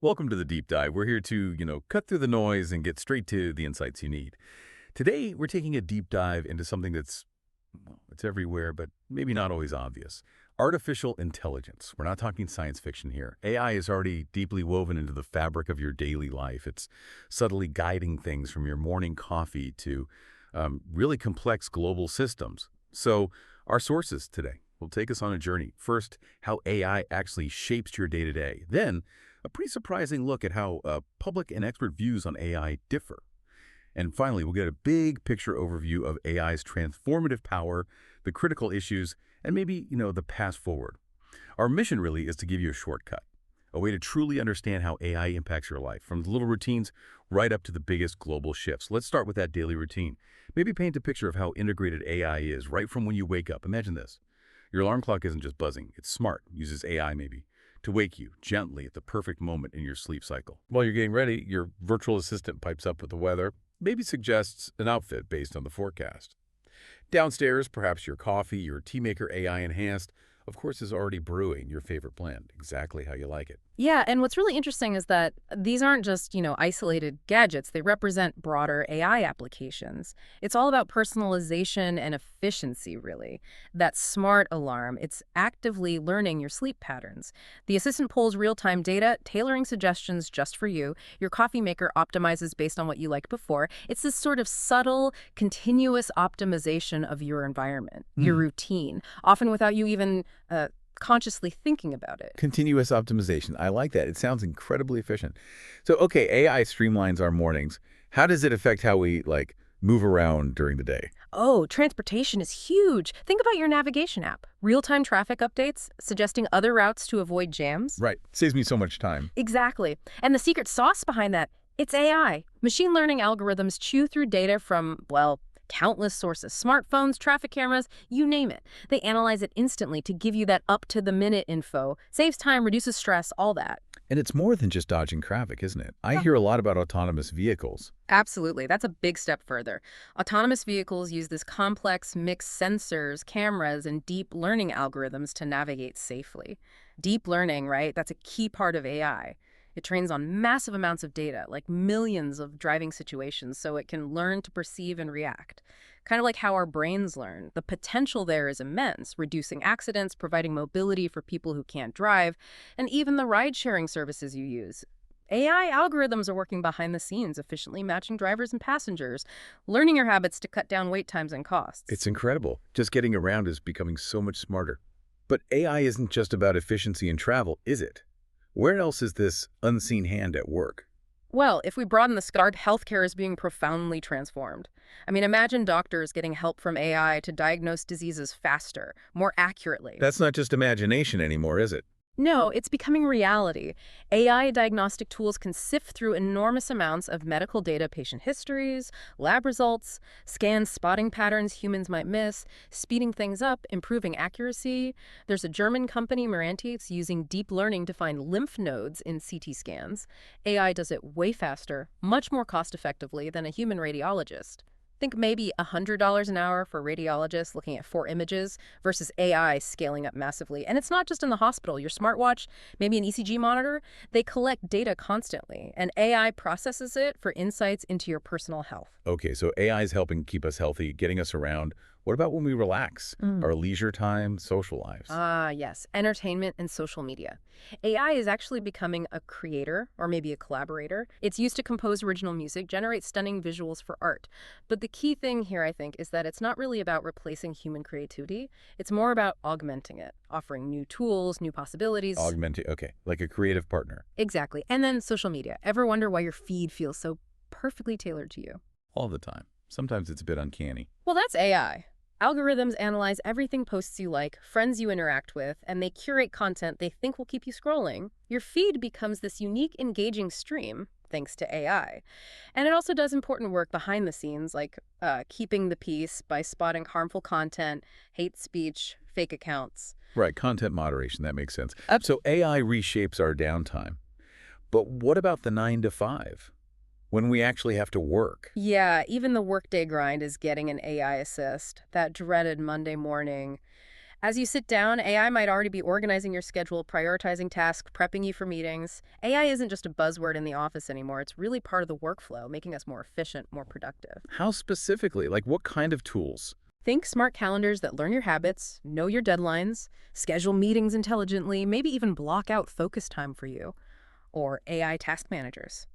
Welcome to the deep dive. We're here to, cut through the noise and get straight to the insights you need. Today, we're taking a deep dive into something that's, well, it's everywhere, but maybe not always obvious. Artificial intelligence. We're not talking science fiction here. AI is already deeply woven into the fabric of your daily life. It's subtly guiding things from your morning coffee to really complex global systems. So, our sources today will take us on a journey. First, how AI actually shapes your day-to-day. Then, a pretty surprising look at how public and expert views on AI differ. And finally, we'll get a big picture overview of AI's transformative power, the critical issues, and maybe, the path forward. Our mission really is to give you a shortcut, a way to truly understand how AI impacts your life, from the little routines right up to the biggest global shifts. Let's start with that daily routine. Maybe paint a picture of how integrated AI is right from when you wake up. Imagine this. Your alarm clock isn't just buzzing. It's smart, uses AI maybe, to wake you gently at the perfect moment in your sleep cycle. While you're getting ready, your virtual assistant pipes up with the weather, maybe suggests an outfit based on the forecast. Downstairs, perhaps your coffee, your tea maker AI enhanced, of course, is already brewing your favorite blend, exactly how you like it. Yeah, and what's really interesting is that these aren't just, isolated gadgets. They represent broader AI applications. It's all about personalization and efficiency, really. That smart alarm, it's actively learning your sleep patterns. The assistant pulls real-time data, tailoring suggestions just for you. Your coffee maker optimizes based on what you liked before. It's this sort of subtle, continuous optimization of your environment, your routine, often without you even consciously thinking about it. Continuous optimization. I like that. It sounds incredibly efficient. So, okay, AI streamlines our mornings. How does it affect how we, move around during the day? Oh, transportation is huge. Think about your navigation app. Real-time traffic updates, suggesting other routes to avoid jams. Right. Saves me so much time. Exactly. And the secret sauce behind that, it's AI. Machine learning algorithms chew through data from, well, countless sources, smartphones, traffic cameras, you name it. They analyze it instantly to give you that up-to-the-minute info. Saves time, reduces stress, all that. And it's more than just dodging traffic, isn't it? I hear a lot about autonomous vehicles. Absolutely. That's a big step further. Autonomous vehicles use this complex mixed sensors, cameras, and deep learning algorithms to navigate safely. Deep learning, right? That's a key part of AI. It trains on massive amounts of data, like millions of driving situations, so it can learn to perceive and react. Kind of like how our brains learn. The potential there is immense, reducing accidents, providing mobility for people who can't drive, and even the ride-sharing services you use. AI algorithms are working behind the scenes, efficiently matching drivers and passengers, learning your habits to cut down wait times and costs. It's incredible. Just getting around is becoming so much smarter. But AI isn't just about efficiency in travel, is it? Where else is this unseen hand at work? Well, if we broaden the scope, healthcare is being profoundly transformed. I mean, imagine doctors getting help from AI to diagnose diseases faster, more accurately. That's not just imagination anymore, is it? No, it's becoming reality. AI diagnostic tools can sift through enormous amounts of medical data, patient histories, lab results, scan spotting patterns humans might miss, speeding things up, improving accuracy. There's a German company, Meranti, it's using deep learning to find lymph nodes in CT scans. AI does it way faster, much more cost-effectively than a human radiologist. Think maybe $100 an hour for radiologists looking at 4 images versus AI scaling up massively. And it's not just in the hospital. Your smartwatch, maybe an ECG monitor, they collect data constantly, and AI processes it for insights into your personal health. Okay, so AI is helping keep us healthy, getting us around. What about when we relax? Our leisure time, social lives? Ah, yes, entertainment and social media. AI is actually becoming a creator or maybe a collaborator. It's used to compose original music, generate stunning visuals for art. But the key thing here, I think, is that it's not really about replacing human creativity. It's more about augmenting it, offering new tools, new possibilities. Augmenting, okay, like a creative partner. Exactly. And then social media. Ever wonder why your feed feels so perfectly tailored to you? All the time. Sometimes it's a bit uncanny. Well, that's AI. Algorithms analyze everything posts you like, friends you interact with, and they curate content they think will keep you scrolling. Your feed becomes this unique, engaging stream, thanks to AI. And it also does important work behind the scenes, like keeping the peace by spotting harmful content, hate speech, fake accounts. Right, content moderation, that makes sense. So AI reshapes our downtime. But what about the 9 to 5? When we actually have to work? Yeah, even the workday grind is getting an AI assist, that dreaded Monday morning. As you sit down, AI might already be organizing your schedule, prioritizing tasks, prepping you for meetings. AI isn't just a buzzword in the office anymore. It's really part of the workflow, making us more efficient, more productive. How specifically? Like what kind of tools? Think smart calendars that learn your habits, know your deadlines, schedule meetings intelligently, maybe even block out focus time for you. Or AI task managers.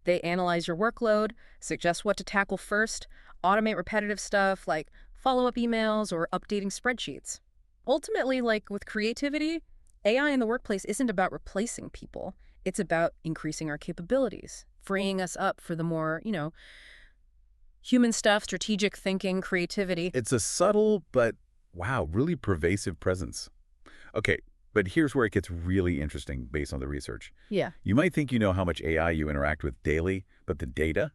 They analyze your workload, suggest what to tackle first, automate repetitive stuff like follow-up emails or updating spreadsheets. Ultimately, like with creativity, AI in the workplace isn't about replacing people. It's about increasing our capabilities, freeing us up for the more, human stuff, strategic thinking, creativity. It's a subtle but, wow, really pervasive presence. Okay, but here's where it gets really interesting based on the research. Yeah. You might think you know how much AI you interact with daily, but the data?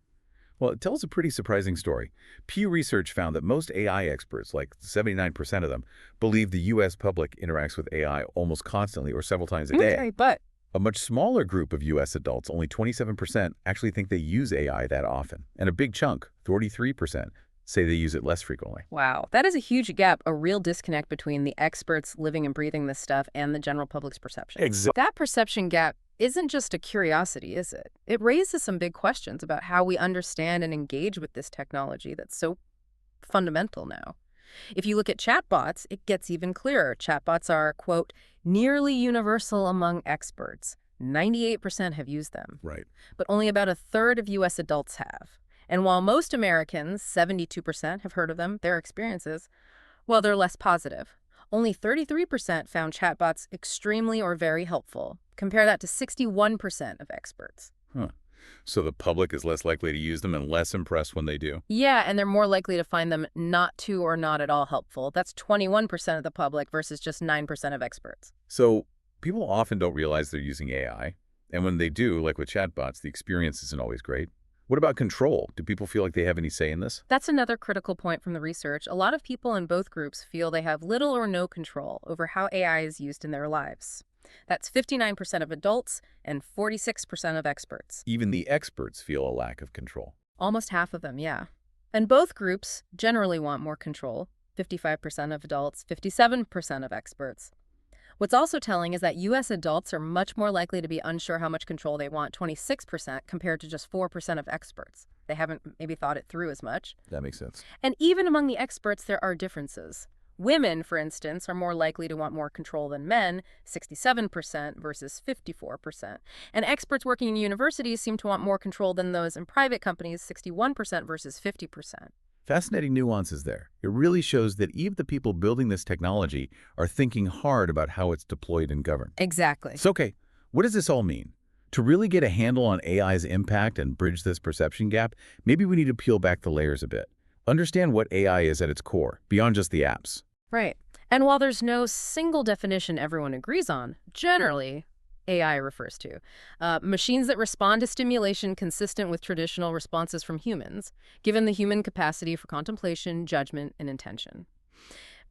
Well, it tells a pretty surprising story. Pew Research found that most AI experts, like 79% of them, believe the U.S. public interacts with AI almost constantly or several times a day. Okay, but A much smaller group of U.S. adults, only 27%, actually think they use AI that often. And a big chunk, 43%, say they use it less frequently. wow, that is a huge gap, a real disconnect between the experts living and breathing this stuff and the general public's perception. Exactly. That perception gap isn't just a curiosity, is it? It raises some big questions about how we understand and engage with this technology that's so fundamental now. If you look at chatbots, it gets even clearer. Chatbots are, quote, nearly universal among experts. 98% have used them, Right. but only about a third of U.S. adults have. And while most Americans, 72%, have heard of them, their experiences, well, they're less positive. Only 33% found chatbots extremely or very helpful. Compare that to 61% of experts. Huh. So the public is less likely to use them and less impressed when they do. Yeah, and they're more likely to find them not too or not at all helpful. That's 21% of the public versus just 9% of experts. So people often don't realize they're using AI. And when they do, like with chatbots, the experience isn't always great. What about control? Do people feel like they have any say in this? That's another critical point from the research. A lot of people in both groups feel they have little or no control over how AI is used in their lives. That's 59% of adults and 46% of experts. Even the experts feel a lack of control. Almost half of them, yeah. And both groups generally want more control. 55% of adults, 57% of experts. What's also telling is that U.S. adults are much more likely to be unsure how much control they want, 26%, compared to just 4% of experts. They haven't maybe thought it through as much. That makes sense. And even among the experts, there are differences. Women, for instance, are more likely to want more control than men, 67% versus 54%. And experts working in universities seem to want more control than those in private companies, 61% versus 50%. Fascinating nuances there. It really shows that even the people building this technology are thinking hard about how it's deployed and governed. Exactly. So, okay, what does this all mean? To really get a handle on AI's impact and bridge this perception gap, maybe we need to peel back the layers a bit. Understand what AI is at its core, beyond just the apps. Right. And while there's no single definition everyone agrees on, generally, AI refers to machines that respond to stimulation consistent with traditional responses from humans, given the human capacity for contemplation, judgment, and intention.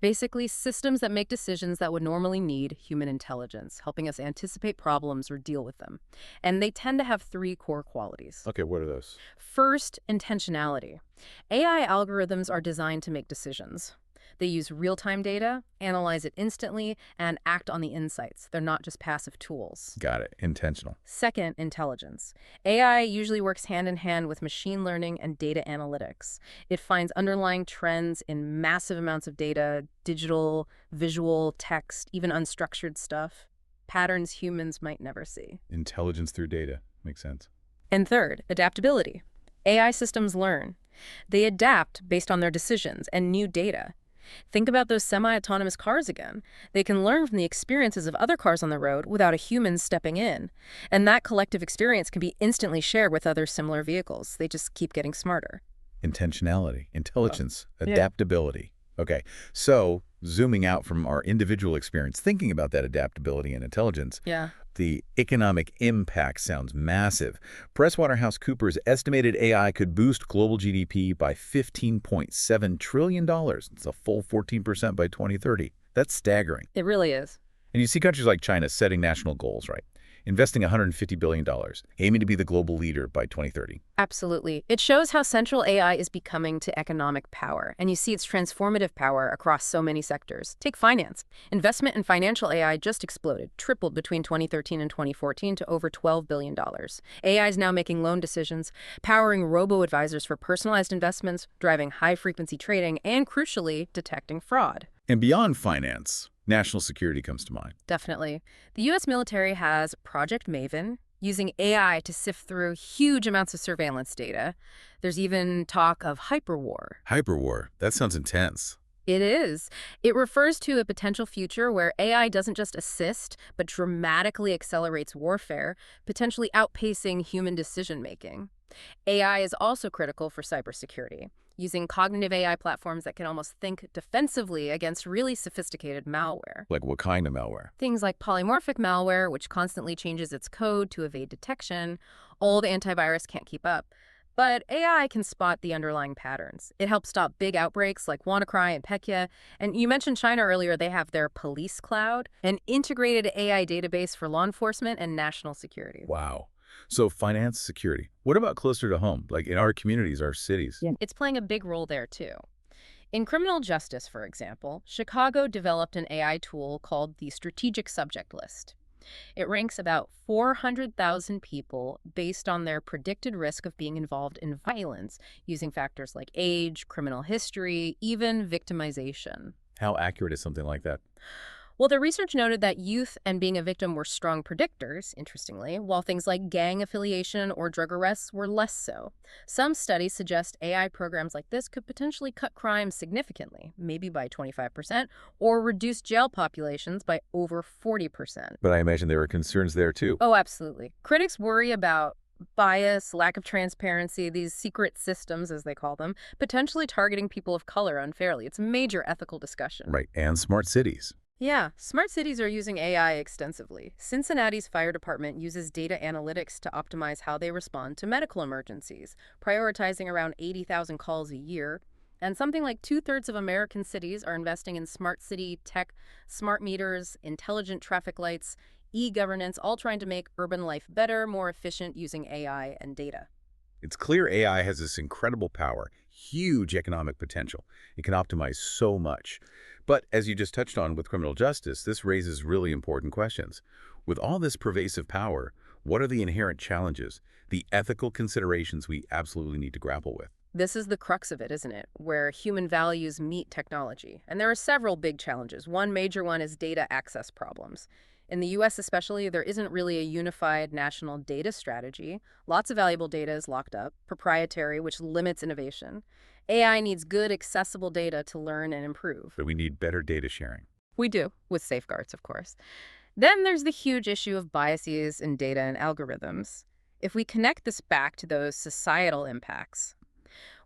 Basically, systems that make decisions that would normally need human intelligence, helping us anticipate problems or deal with them. And they tend to have three core qualities. Okay, what are those? First, intentionality. AI algorithms are designed to make decisions. They use real-time data, analyze it instantly, and act on the insights. They're not just passive tools. Got it. Intentional. Second, intelligence. AI usually works hand in hand with machine learning and data analytics. It finds underlying trends in massive amounts of data, digital, visual, text, even unstructured stuff, patterns humans might never see. Intelligence through data. Makes sense. And third, adaptability. AI systems learn. They adapt based on their decisions and new data. Think about those semi-autonomous cars again. They can learn from the experiences of other cars on the road without a human stepping in. And that collective experience can be instantly shared with other similar vehicles. They just keep getting smarter. Intentionality, intelligence, Yeah. adaptability. Okay, so zooming out from our individual experience, thinking about that adaptability and intelligence, Yeah. the economic impact sounds massive. PricewaterhouseCoopers estimated AI could boost global GDP by $15.7 trillion. It's a full 14% by 2030. That's staggering. It really is. And you see countries like China setting national goals, right? investing $150 billion, aiming to be the global leader by 2030. Absolutely. It shows how central AI is becoming to economic power, and you see its transformative power across so many sectors. Take finance. Investment in financial AI just exploded, tripled between 2013 and 2014 to over $12 billion. AI is now making loan decisions, powering robo-advisors for personalized investments, driving high-frequency trading, and crucially, detecting fraud. And beyond finance, national security comes to mind. Definitely. The U.S. military has Project Maven, using AI to sift through huge amounts of surveillance data. There's even talk of hyperwar. Hyperwar, that sounds intense. It is. It refers to a potential future where AI doesn't just assist, but dramatically accelerates warfare, potentially outpacing human decision-making. AI is also critical for cybersecurity, using cognitive AI platforms that can almost think defensively against really sophisticated malware. Like what kind of malware? Things like polymorphic malware, which constantly changes its code to evade detection. Old antivirus can't keep up. But AI can spot the underlying patterns. It helps stop big outbreaks like WannaCry and Pekya. And you mentioned China earlier. They have their police cloud, an integrated AI database for law enforcement and national security. Wow. So finance, security. What about closer to home, like in our communities, our cities? Yeah. It's playing a big role there, too. In criminal justice, for example, Chicago developed an AI tool called the Strategic Subject List. It ranks about 400,000 people based on their predicted risk of being involved in violence, using factors like age, criminal history, even victimization. How accurate is something like that? Well, the research noted that youth and being a victim were strong predictors, interestingly, while things like gang affiliation or drug arrests were less so. Some studies suggest AI programs like this could potentially cut crime significantly, maybe by 25%, or reduce jail populations by over 40%. But I imagine there are concerns there too. Oh, absolutely. Critics worry about bias, lack of transparency, these secret systems, as they call them, potentially targeting people of color unfairly. It's a major ethical discussion. Right, and smart cities. Yeah, smart cities are using AI extensively. Cincinnati's fire department uses data analytics to optimize how they respond to medical emergencies, prioritizing around 80,000 calls a year. And something like 2/3 of American cities are investing in smart city tech, smart meters, intelligent traffic lights, e-governance, all trying to make urban life better, more efficient using AI and data. It's clear AI has this incredible power, huge economic potential. It can optimize so much. But as you just touched on with criminal justice, this raises really important questions. With all this pervasive power, what are the inherent challenges, the ethical considerations we absolutely need to grapple with? This is the crux of it, isn't it? Where human values meet technology. And there are several big challenges. One major one is data access problems. In the US especially, there isn't really a unified national data strategy. Lots of valuable data is locked up, proprietary, which limits innovation. AI needs good, accessible data to learn and improve. But we need better data sharing. We do, with safeguards, of course. Then there's the huge issue of biases in data and algorithms. If we connect this back to those societal impacts,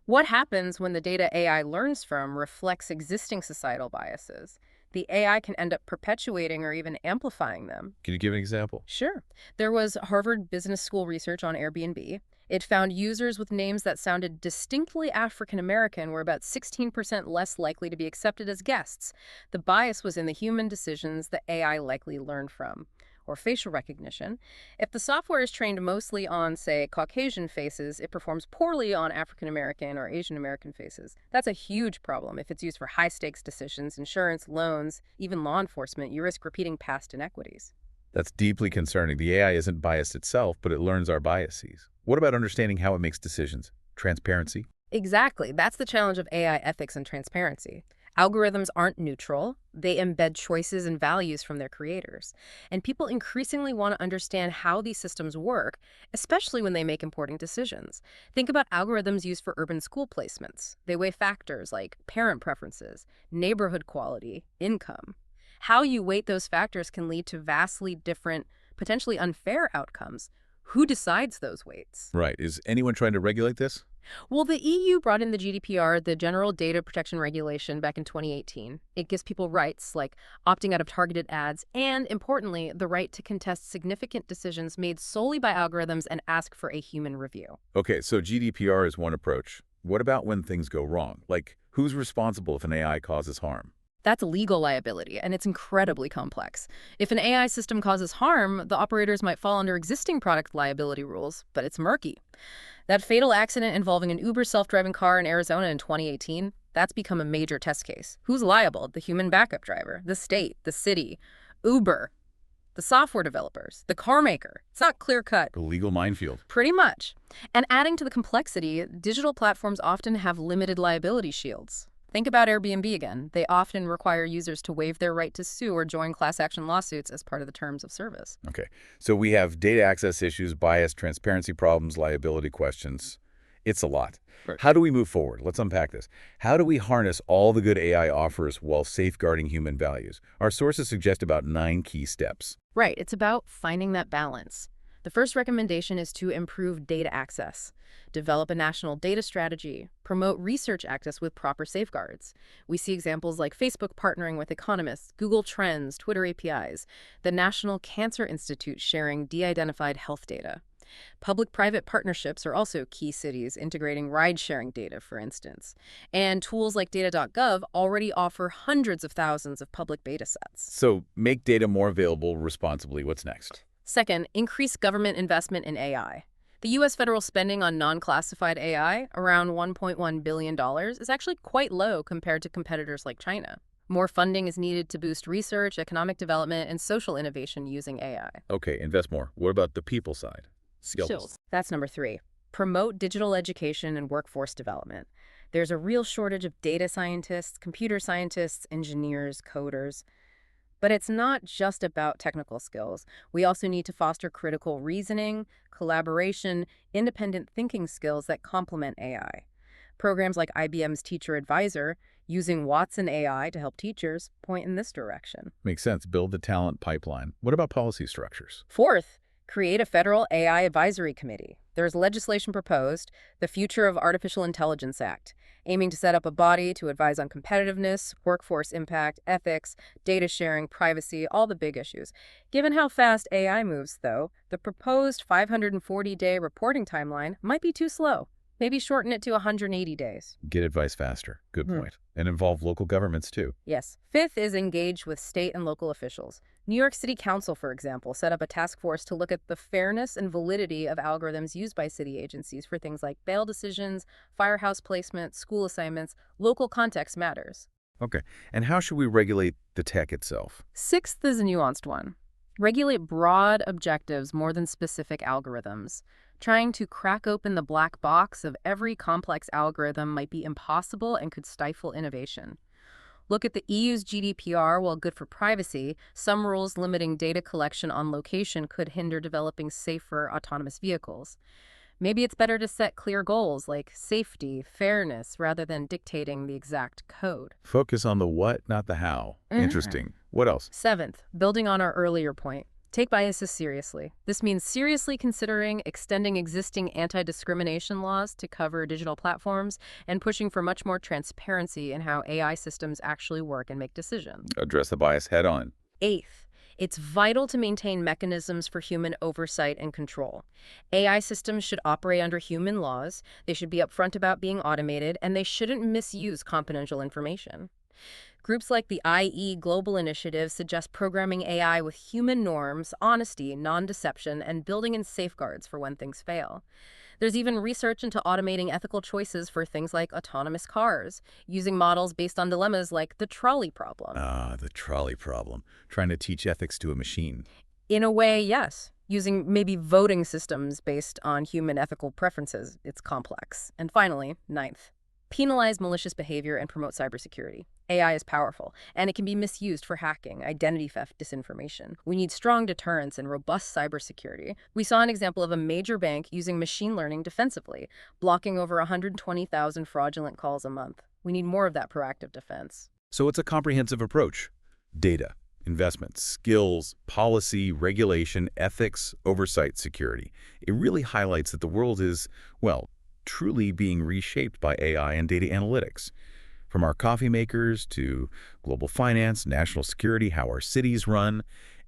what happens when the data AI learns from reflects existing societal biases? The AI can end up perpetuating or even amplifying them. Can you give an example? Sure. There was Harvard Business School research on Airbnb. It found users with names that sounded distinctly African American were about 16% less likely to be accepted as guests. The bias was in the human decisions the AI likely learned from. Or facial recognition. If the software is trained mostly on, say, Caucasian faces, it performs poorly on African American or Asian American faces. That's a huge problem. If it's used for high-stakes decisions, insurance, loans, even law enforcement, you risk repeating past inequities. That's deeply concerning. The AI isn't biased itself, but it learns our biases. What about understanding how it makes decisions? Transparency? Exactly. That's the challenge of AI ethics and transparency. Algorithms aren't neutral. They embed choices and values from their creators. And people increasingly want to understand how these systems work, especially when they make important decisions. Think about algorithms used for urban school placements. They weigh factors like parent preferences, neighborhood quality, income. How you weight those factors can lead to vastly different, potentially unfair outcomes. Who decides those weights? Right. Is anyone trying to regulate this? Well, the EU brought in the GDPR, the General Data Protection Regulation, back in 2018. It gives people rights like opting out of targeted ads and, importantly, the right to contest significant decisions made solely by algorithms and ask for a human review. Okay, so GDPR is one approach. What about when things go wrong? Like, who's responsible if an AI causes harm? That's legal liability, and it's incredibly complex. If an AI system causes harm, the operators might fall under existing product liability rules, but it's murky. That fatal accident involving an Uber self-driving car in Arizona in 2018, that's become a major test case. Who's liable? The human backup driver, the state, the city, Uber, the software developers, the car maker. It's not clear-cut. A legal minefield. Pretty much. And adding to the complexity, digital platforms often have limited liability shields. Think about Airbnb again. They often require users to waive their right to sue or join class action lawsuits as part of the terms of service. Okay, so we have data access issues, bias, transparency problems, liability questions. It's a lot. Right. How do we move forward? Let's unpack this. How do we harness all the good AI offers while safeguarding human values? Our sources suggest about 9 key steps. Right, it's about finding that balance. The first recommendation is to improve data access. Develop a national data strategy. Promote research access with proper safeguards. We see examples like Facebook partnering with economists, Google Trends, Twitter APIs, the National Cancer Institute sharing de-identified health data. Public-private partnerships are also key. Cities integrating ride-sharing data, for instance. And tools like data.gov already offer hundreds of thousands of public beta sets. So make data more available responsibly. What's next? Second, increase government investment in AI. The U.S. federal spending on non-classified AI, around $1.1 billion, is actually quite low compared to competitors like China. More funding is needed to boost research, economic development, and social innovation using AI. Okay, invest more. What about the people side? Skills. That's number 3. Promote digital education and workforce development. There's a real shortage of data scientists, computer scientists, engineers, coders. But it's not just about technical skills. We also need to foster critical reasoning, collaboration, independent thinking skills that complement AI. Programs like IBM's Teacher Advisor, using Watson AI to help teachers, point in this direction. Makes sense. Build the talent pipeline. What about policy structures? Fourth, create a federal AI advisory committee. There's legislation proposed, the Future of Artificial Intelligence Act, aiming to set up a body to advise on competitiveness, workforce impact, ethics, data sharing, privacy, all the big issues. Given how fast AI moves, though, the proposed 540-day reporting timeline might be too slow. Maybe shorten it to 180 days. Get advice faster. Good point. And involve local governments, too. Yes. Fifth is engage with state and local officials. New York City Council, for example, set up a task force to look at the fairness and validity of algorithms used by city agencies for things like bail decisions, firehouse placement, school assignments. Local context matters. Okay. And how should we regulate the tech itself? Sixth is a nuanced one. Regulate broad objectives more than specific algorithms. Trying to crack open the black box of every complex algorithm might be impossible and could stifle innovation. Look at the EU's GDPR. While good for privacy, some rules limiting data collection on location could hinder developing safer autonomous vehicles. Maybe it's better to set clear goals like safety, fairness, rather than dictating the exact code. Focus on the what, not the how. Interesting. What else? Seventh, building on our earlier point, take biases seriously. This means seriously considering extending existing anti-discrimination laws to cover digital platforms and pushing for much more transparency in how AI systems actually work and make decisions. Address the bias head on. Eighth, it's vital to maintain mechanisms for human oversight and control. AI systems should operate under human laws, they should be upfront about being automated, and they shouldn't misuse confidential information. Groups like the IE Global Initiative suggest programming AI with human norms, honesty, non-deception, and building in safeguards for when things fail. There's even research into automating ethical choices for things like autonomous cars, using models based on dilemmas like the trolley problem. The trolley problem. Trying to teach ethics to a machine. In a way, yes. Using maybe voting systems based on human ethical preferences. It's complex. And finally, ninth, penalize malicious behavior and promote cybersecurity. AI is powerful, and it can be misused for hacking, identity theft, disinformation. We need strong deterrence and robust cybersecurity. We saw an example of a major bank using machine learning defensively, blocking over 120,000 fraudulent calls a month. We need more of that proactive defense. So it's a comprehensive approach. Data, investments, skills, policy, regulation, ethics, oversight, security. It really highlights that the world is, well, truly being reshaped by AI and data analytics. From our coffee makers to global finance, national security, how our cities run,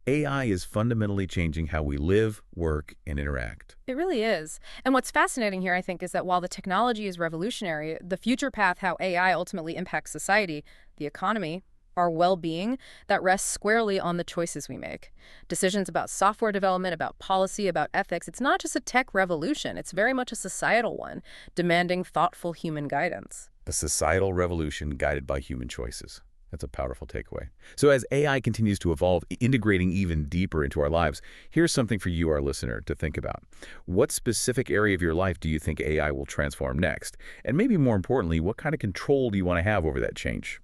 AI is fundamentally changing how we live, work, and interact. It really is. And what's fascinating here, I think, is that while the technology is revolutionary, the future path how AI ultimately impacts society, the economy, our well-being, that rests squarely on the choices we make. Decisions about software development, about policy, about ethics, it's not just a tech revolution, it's very much a societal one, demanding thoughtful human guidance. A societal revolution guided by human choices. That's a powerful takeaway. So as AI continues to evolve, integrating even deeper into our lives, here's something for you, our listener, to think about. What specific area of your life do you think AI will transform next? And maybe more importantly, what kind of control do you want to have over that change?